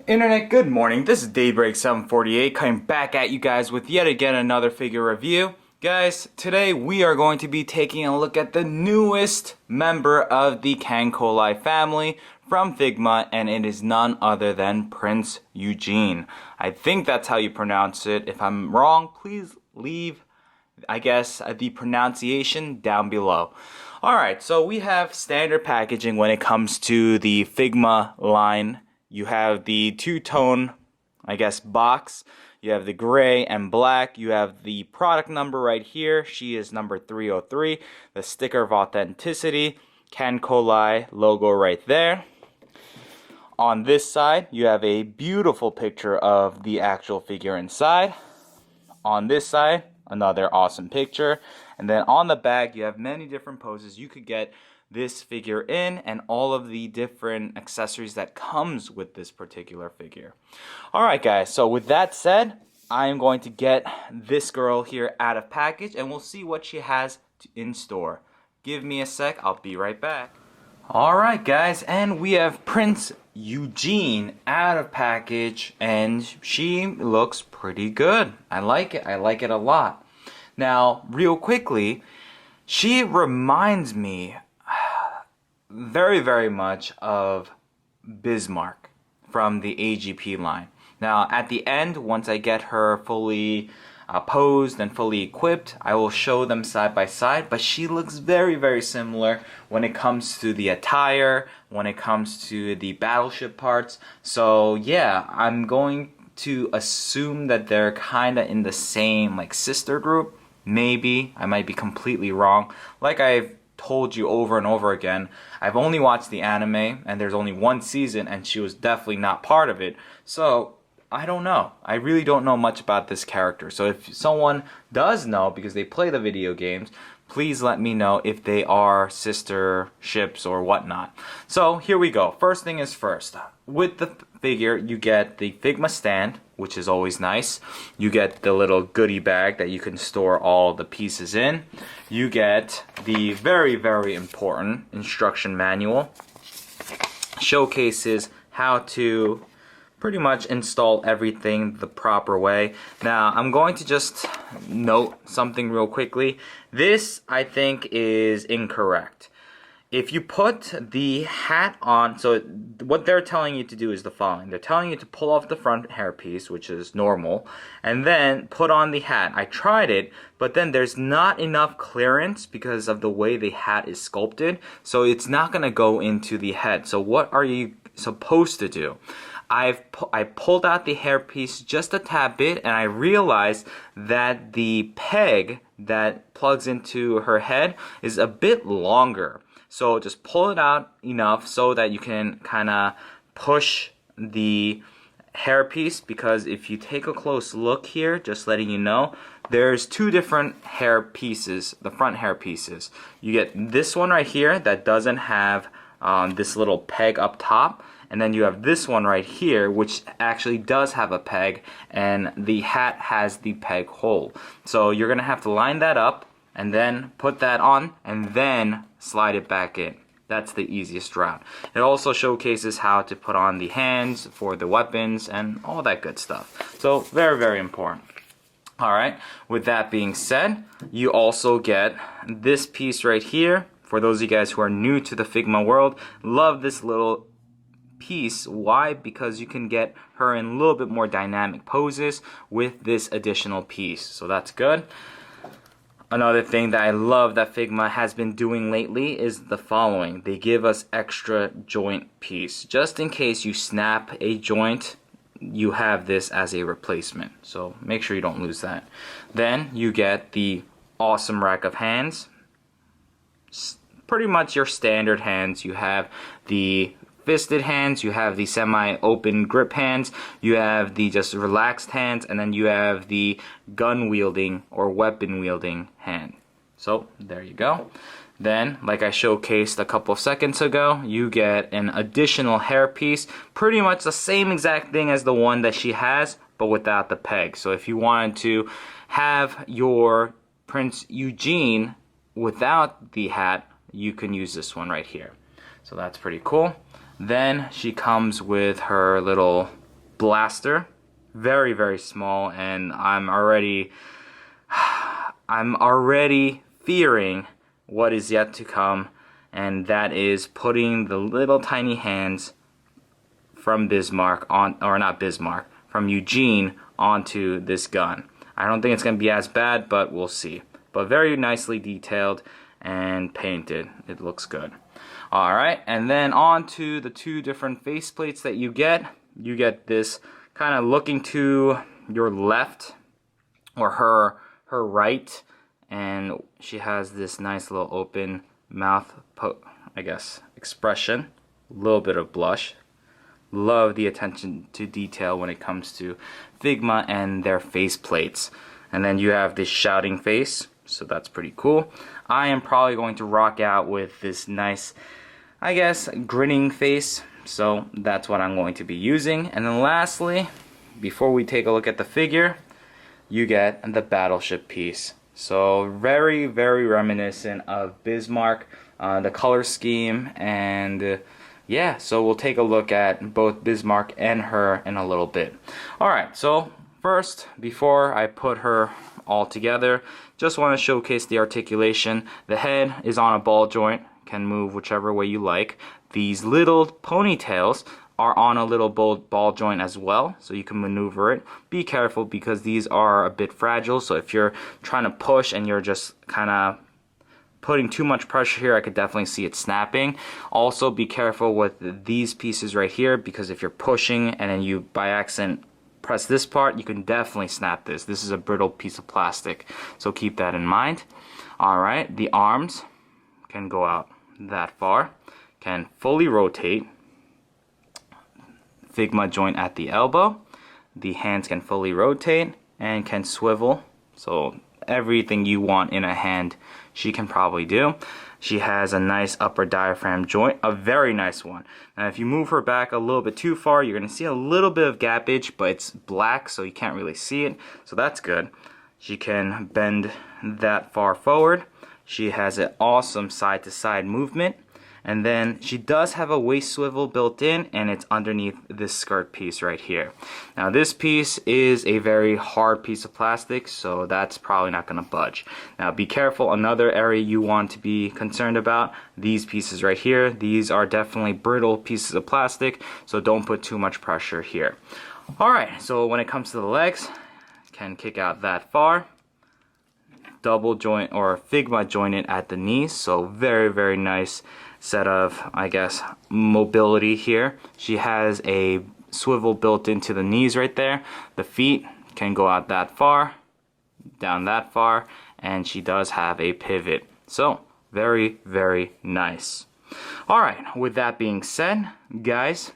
Internet, good morning. This is Daybreak748 coming back at you guys with yet again another figure review. Guys, today we are going to be taking a look at the newest member of the Kantai family from Figma, and it is none other than Prinz Eugen. I think that's how you pronounce it. If I'm wrong, please leave, the pronunciation down below. Alright, so we have standard packaging when it comes to the Figma line. You have the two-tone, box. You have the gray and black. You have the product number right here. She is number 303. The sticker of authenticity. Kantai logo right there. On this side, you have a beautiful picture of the actual figure inside. On this side, another awesome picture. And then on the back, you have many different poses you could get this figure in, and all of the different accessories that comes with this particular figure. Alright guys, so with that said, I am going to get this girl here out of package and we'll see what she has in store. Give me a sec, I'll be right back. Alright guys, and we have Prinz Eugen out of package, and she looks pretty good. I like it a lot. Now, real quickly, she reminds me very much of Bismarck from the AGP line. Now at the end, once I get her fully posed and fully equipped, I will show them side by side, but she looks very similar when it comes to the attire, when it comes to the battleship parts. So yeah, I'm going to assume that they're kinda in the same sister group. Maybe, I might be completely wrong. Like I've told you over and over again, I've only watched the anime and there's only one season and she was definitely not part of it. So I don't know. I really don't know much about this character. So if someone does know because they play the video games, please let me know if they are sister ships or whatnot. So here we go. First thing is first. With the figure, you get the Figma stand, which is always nice. You get the little goodie bag that you can store all the pieces in. You get the very important instruction manual. Showcases how to pretty much install everything the proper way. Now, I'm going to just note something real quickly. This, I think, is incorrect. If you put the hat on, so what they're telling you to do is the following. They're telling you to pull off the front hairpiece, which is normal, and then put on the hat. I tried it, but then there's not enough clearance because of the way the hat is sculpted, so it's not going to go into the head. So what are you supposed to do? I pulled out the hairpiece just a tad bit, and I realized that the peg that plugs into her head is a bit longer. So just pull it out enough so that you can kind of push the hairpiece, because if you take a close look here, just letting you know, there's two different hair pieces, the front hair pieces. You get this one right here that doesn't have this little peg up top, and then you have this one right here which actually does have a peg, and the hat has the peg hole. So you're gonna have to line that up and then put that on and then slide it back in. That's the easiest route. It also showcases how to put on the hands for the weapons and all that good stuff. So very important. Alright, with that being said, you also get this piece right here. For those of you guys who are new to the Figma world, love this little piece. Why? Because you can get her in a little bit more dynamic poses with this additional piece. So that's good. Another thing that I love that Figma has been doing lately is the following. They give us extra joint piece. Just in case you snap a joint, you have this as a replacement. So make sure you don't lose that. Then you get the awesome rack of hands. Pretty much your standard hands. You have the fisted hands, you have the semi-open grip hands, you have the just relaxed hands, and then you have the gun wielding or weapon wielding hand. So there you go. Then, like I showcased a couple of seconds ago, you get an additional hairpiece, pretty much the same exact thing as the one that she has, but without the peg. So if you wanted to have your Prinz Eugen without the hat, you can use this one right here. So that's pretty cool. Then she comes with her little blaster. Very, very small, and I'm already fearing what is yet to come, and that is putting the little tiny hands from Bismarck on, or not Bismarck, from Eugen onto this gun. I don't think it's going to be as bad, but we'll see. But very nicely detailed and painted. It looks good. Alright, and then on to the two different faceplates that you get. You get this kind of looking to your left, or her right, and she has this nice little open mouth, I guess, expression. A little bit of blush. Love the attention to detail when it comes to Figma and their faceplates. And then you have this shouting face, so that's pretty cool. I am probably going to rock out with this nice, I guess, grinning face, so that's what I'm going to be using. And then lastly, before we take a look at the figure, you get the battleship piece. So very, very reminiscent of Bismarck, the color scheme, and yeah, so we'll take a look at both Bismarck and her in a little bit. Alright, so first, before I put her all together, just want to showcase the articulation. The head is on a ball joint, can move whichever way you like. These little ponytails are on a little ball joint as well, so you can maneuver it. Be careful because these are a bit fragile, so if you're trying to push and you're just kind of putting too much pressure here, I could definitely see it snapping. Also be careful with these pieces right here, because if you're pushing and then you by accident press this part, you can definitely snap this. This is a brittle piece of plastic, so keep that in mind. Alright, the arms can go out that far, can fully rotate. Figma joint at the elbow. The hands can fully rotate and can swivel, so everything you want in a hand she can probably do. She has a nice upper diaphragm joint, a very nice one. Now if you move her back a little bit too far, you're going to see a little bit of gappage, but it's black so you can't really see it, so that's good. She can bend that far forward. She has an awesome side to side movement. And then she does have a waist swivel built in, and it's underneath this skirt piece right here. Now this piece is a very hard piece of plastic, so that's probably not going to budge. Now be careful, another area you want to be concerned about, these pieces right here. These are definitely brittle pieces of plastic, so don't put too much pressure here. Alright, so when it comes to the legs, can kick out that far. Double joint or Figma jointed at the knees, so very, very nice set of, I guess, mobility here. She has a swivel built into the knees right there. The feet can go out that far, down that far, and she does have a pivot. So very, very nice. Alright, with that being said, guys,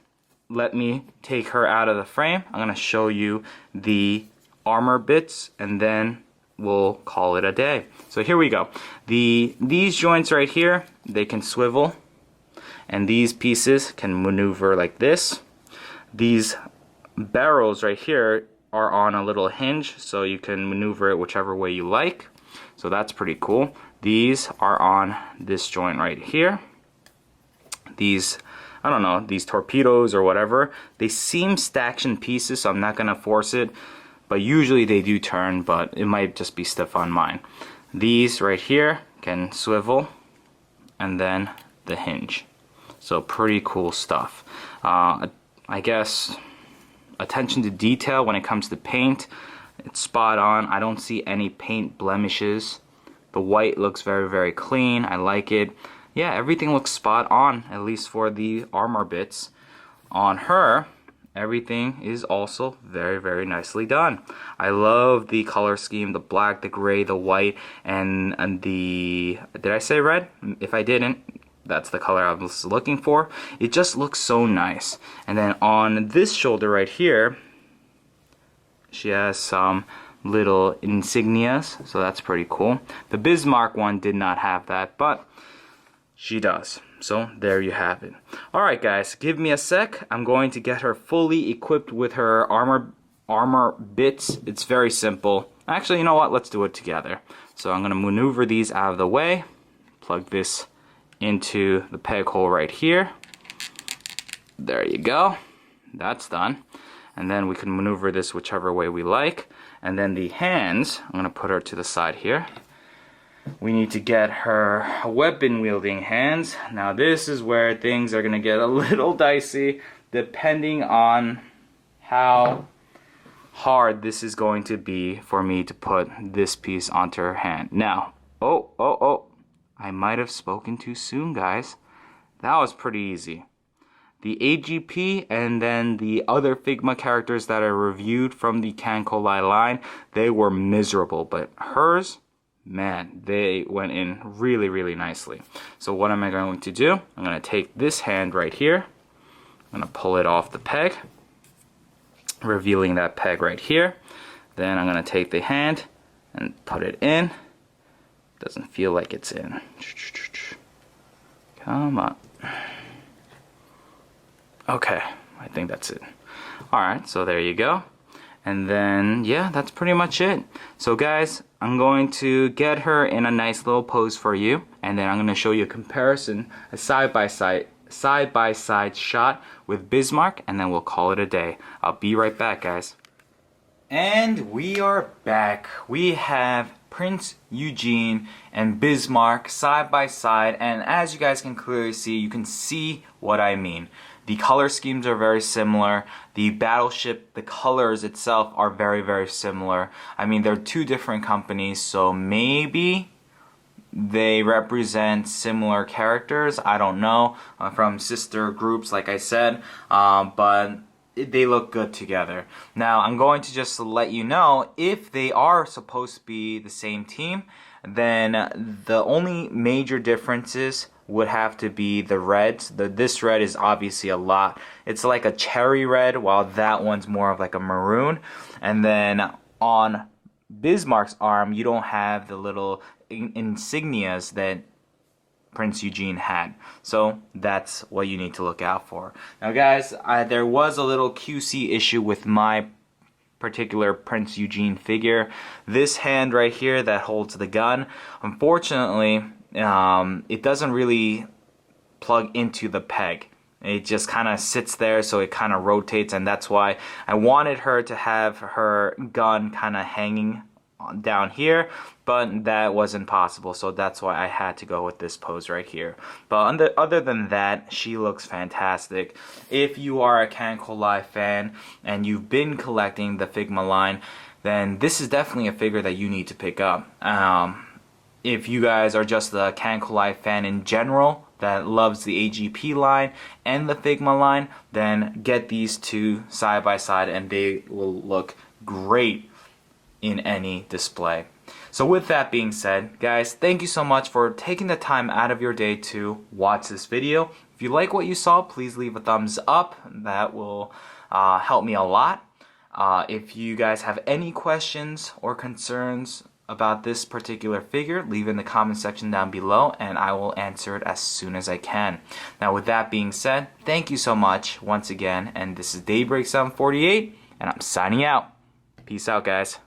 let me take her out of the frame. I'm going to show you the armor bits, and then we'll call it a day. So here we go. These joints right here, they can swivel, and these pieces can maneuver like this. These barrels right here are on a little hinge, so you can maneuver it whichever way you like. So that's pretty cool. These are on this joint right here. These, I don't know, these torpedoes or whatever, they seem stacked in pieces, so I'm not gonna force it. But usually they do turn, but it might just be stiff on mine. These right here can swivel, and then the hinge. So pretty cool stuff. I guess attention to detail when it comes to paint, it's spot on. I don't see any paint blemishes. The white looks very, very clean. I like it. Yeah, everything looks spot on, at least for the armor bits. On her, everything is also very, very nicely done. I love the color scheme, the black, the gray, the white, and the, did I say red? If I didn't, that's the color I was looking for. It just looks so nice. And then on this shoulder right here, she has some little insignias, so that's pretty cool. The Bismarck one did not have that, but she does. So there you have it. Alright guys, give me a sec. I'm going to get her fully equipped with her armor bits. It's very simple. Actually, you know what? Let's do it together. So I'm going to maneuver these out of the way. Plug this into the peg hole right here. There you go. That's done. and then we can maneuver this whichever way we like. And then the hands, I'm going to put her to the side here. We need to get her weapon-wielding hands. Now this is where things are going to get a little dicey, depending on how hard this is going to be for me to put this piece onto her hand. Now, oh, I might have spoken too soon, guys. That was pretty easy. The AGP and then the other Figma characters that I reviewed from the Kantai line, they were miserable, but hers, man, they went in really, really nicely. So what am I going to do? I'm going to take this hand right here. I'm going to pull it off the peg, revealing that peg right here. Then I'm going to take the hand and put it in. Doesn't feel like it's in. Come on. Okay, I think that's it. Alright, so there you go. And then, yeah, that's pretty much it. So guys, I'm going to get her in a nice little pose for you, and then I'm going to show you a comparison, a side-by-side shot with Bismarck, and then we'll call it a day. I'll be right back, guys. And we are back. We have Prinz Eugen and Bismarck side by side, and as you guys can clearly see, you can see what I mean. The color schemes are very similar. The battleship, the colors itself are very, very similar. I mean, they're two different companies, so maybe they represent similar characters. I don't know, from sister groups, like I said, but they look good together. Now, I'm going to just let you know, if they are supposed to be the same team, then the only major differences would have to be the reds. This red is obviously it's like a cherry red, while that one's more of like a maroon. And then on Bismarck's arm, you don't have the little insignias that Prinz Eugen had. So that's what you need to look out for. Now guys, there was a little QC issue with my particular Prinz Eugen figure. This hand right here that holds the gun, unfortunately, it doesn't really plug into the peg. It just kind of sits there, so it kind of rotates, and that's why I wanted her to have her gun kind of hanging down here, but that wasn't possible, so that's why I had to go with this pose right here. But other than that, she looks fantastic. If you are a Kantai fan and you've been collecting the Figma line, then this is definitely a figure that you need to pick up. If you guys are just a Kantai fan in general that loves the AGP line and the Figma line, then get these two side by side and they will look great in any display. So with that being said, guys, thank you so much for taking the time out of your day to watch this video. If you like what you saw, please leave a thumbs up. That will help me a lot. If you guys have any questions or concerns about this particular figure, leave in the comment section down below and I will answer it as soon as I can. Now with that being said, thank you so much once again, and this is Daybreak 748 and I'm signing out. Peace out, guys.